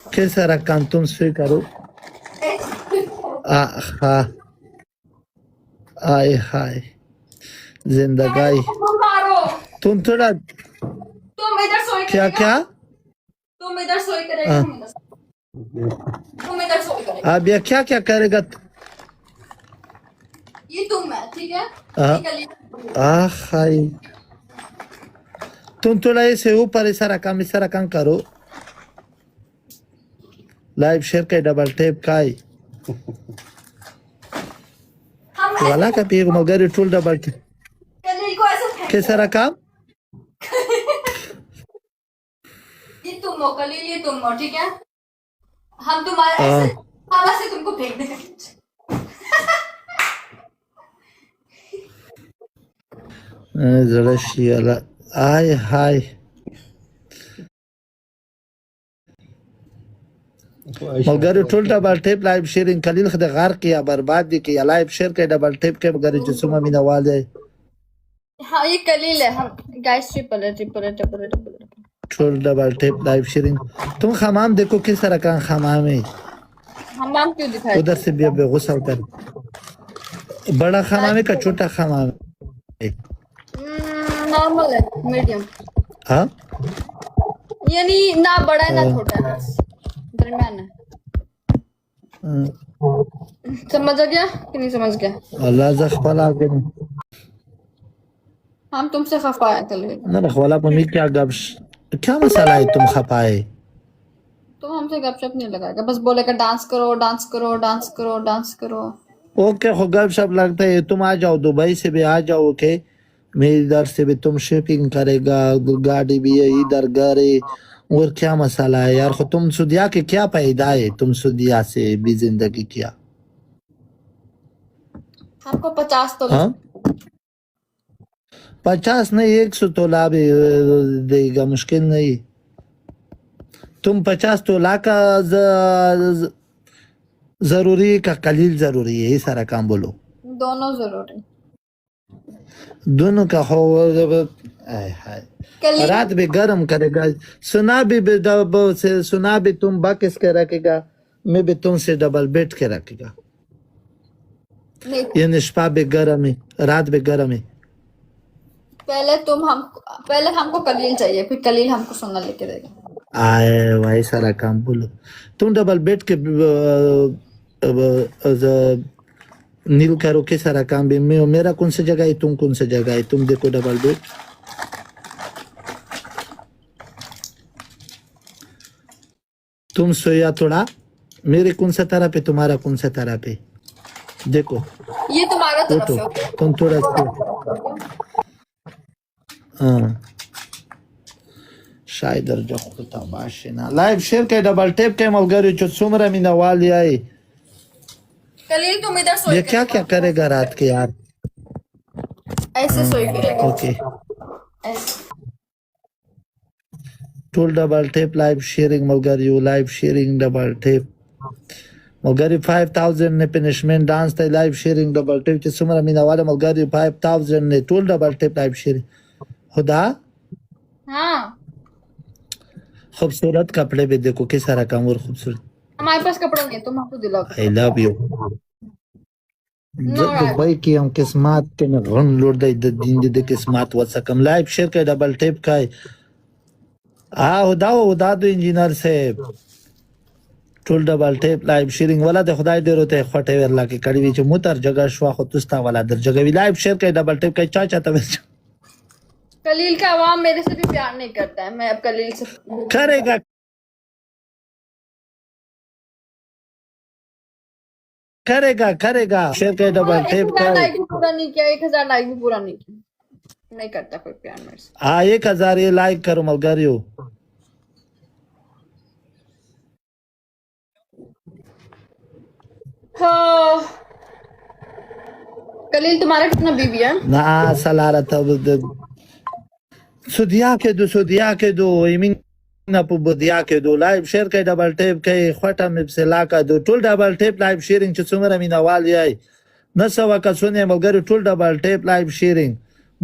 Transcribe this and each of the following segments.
कैसा रकम तुम स्वीकार करो आहा आय हाय जिंदगाई मारो तुम थोड़ा तुम इधर सोई क्या करेगा क्या तुम इधर सोई करेगा हाँ। तुम इधर सोई करेगा अब ये क्या क्या करेगा ये तुम है ठीक है हाँ। ये कली हाय तुम थोड़ा ऐसे ऊपर इस रकम करो लाइव शेयर के डबल टैप खाई हम वाला का पी मगर टूल डबल कली को ऐसे फेंक कैसा रकम ये तुम हो कली ये तुम हो ठीक है हम तुम्हारे ऐसे हवा से तुमको फेंक देंगे जरा शियाला आय हाय मगर tool double tap live sharing खलील खद गार किया बर्बाद किया लाइव शेयर के डबल टैप के मगर जिसम में नवाज है हाँ ये कलील है हम guys triple tool double tap live sharing तुम खमाम देखो किस तरह का खमाम है हम नाम क्यों दिखाए उधर से भी बेगुसर कर बड़ा खमाम है का छोटा खमाम है नॉर्मल है मीडियम हाँ यानी ना बड़ा है ना छोटा है दरमियान है समझ आ गया कि नहीं समझ गया अल्लाह जख्फला के हम तुमसे खफा है कल ना रखवाला पमी क्या गब्स क्या मसाला है तुम खपाए तुम हमसे गपशप नहीं लगाएगा बस बोलेगा डांस करो डांस करो डांस करो डांस करो ओके हो गप सब लगता है तुम आ जाओ दुबई से भी आ जाओ ओके मैं इधर से भी तुम शिपिंग करेगा गाड़ी भी है इधर घर है और क्या मसाला है यार तुम सुदिया के क्या पैदा है तुम सुदिया से भी जिंदगी किया हमको 50 तो हाँ 50 नहीं 100 तोला भी देगा मुश्किल नहीं तुम 50 तोला का जरूरी का कलील जरूरी है ये सारा काम बोलो दोनों जरूरी दोनों का हो रात भी गर्म करेगा सुना भी तुम बकस के रखेगा मैं भी तुमसे डबल बेड के रखेगा ये निष्पा भी गर्म है रात भी गर्म है पहले हमको कलील चाहिए फिर कलील हमको सोना लेके देगा आए वही सारा काम बोलो तुम डबल बेड के नील करो के सारा काम भी मेरा कौन सा जगह है तुम कौन सा जगह है तुम देखो डबल बेड तुम सोया थोड़ा मेरे कौन सा तरह पे तुम्हारा कौन सा तरह पे देखो ये तुम्हारा तरफ है तुम थोड़ा हाँ शायद अर्जा खुदा बाशिना लाइव शेयर के डबल टैप के मलगरी जो सुमरा मिना वाली आई कलील तुम इधर सोई ये क्या क्या करेगा रात के यार ऐसे सोई करेगा ओके ऐसे tool double tap live sharing मलगरी लाइव शेयरिंग डबल टैप मलगरी 5000 ने पनिशमेंट डांस थे लाइव शेयरिंग डबल टैप जो सुमरा मिना वाला मलगरी 5000 ने tool double tap live sharing खुदा हाँ खूबसूरत कपड़े भी देखो किस सारा काम और खूबसूरत हमारे पास कपड़ा नहीं है तुम हमको दिलाओ आई लव यू दुबई की हम किस्मत के में घन लोड दिन दे किस्मत वसकम लाइव शेयर के डबल टैप का उदा दो इंजीनियर से tool double tap live sharing वाला दे खुदाई दे रोते खटे वेरला के कड़ी विच मुतर जगह शवा खुतस्ता वाला दर जगह भी लाइव शेयर के डबल टैप का चाचा तब कलील का आवाम मेरे से भी प्यार नहीं करता है मैं अब कलील से करेगा करेगा करेगा शेयर के डबल टैप का 1000 लाइक भी पूरा नहीं किया 1000 लाइक भी पूरा नहीं किया नहीं करता कोई प्यार मेरे से हाँ 1000 ये लाइक करो मलगरियो हाँ कलील तुम्हारा कितना बीबी है ना सलारा तब सुदिया के दो इमिंग ना पुबदिया के दो लाइव शेयर के डबल टैप के खटा में से ला का दो tool double tap live sharing च सुमरा मिना वाली आई नसवा का सुने मगर tool double tap live sharing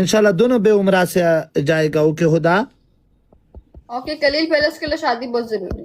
इंशाल्लाह दोनों बे उम्रा से जाएगा ओके खुदा ओके कलील पहले उसके लिए शादी बहुत जरूरी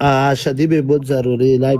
है शादी भी बहुत जरूरी लाइव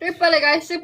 ट्रिपल है गाइस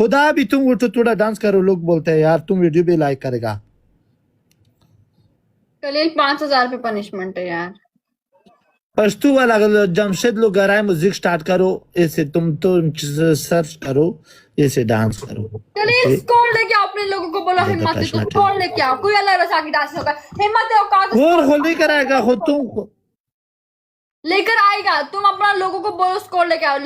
खुदा भी तुम उठो थोड़ा डांस करो लोग बोलते हैं यार तुम वीडियो भी लाइक करेगा कलील 5000 पे पनिशमेंट है यार पश्तू वाला जमशेद लोग गराए म्यूजिक स्टार्ट करो ऐसे तुम तो सर्च करो ऐसे डांस करो कलील स्कोर लेके आओ अपने लोगों को बोलो हिम्मत से स्कोर लेके आओ कोई अल्लाह रसा की डांस होगा हिम्मत है औकात और खुद ही कराएगा खुद तुम लेकर आएगा तुम अपना लोगों को बोलो स्कोर लेके आओ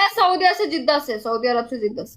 मैं सऊदी से जिद्दा से सऊदी अरब से जिद्दा से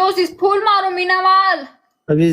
रोसिस फूल मारो मीनावाल अभी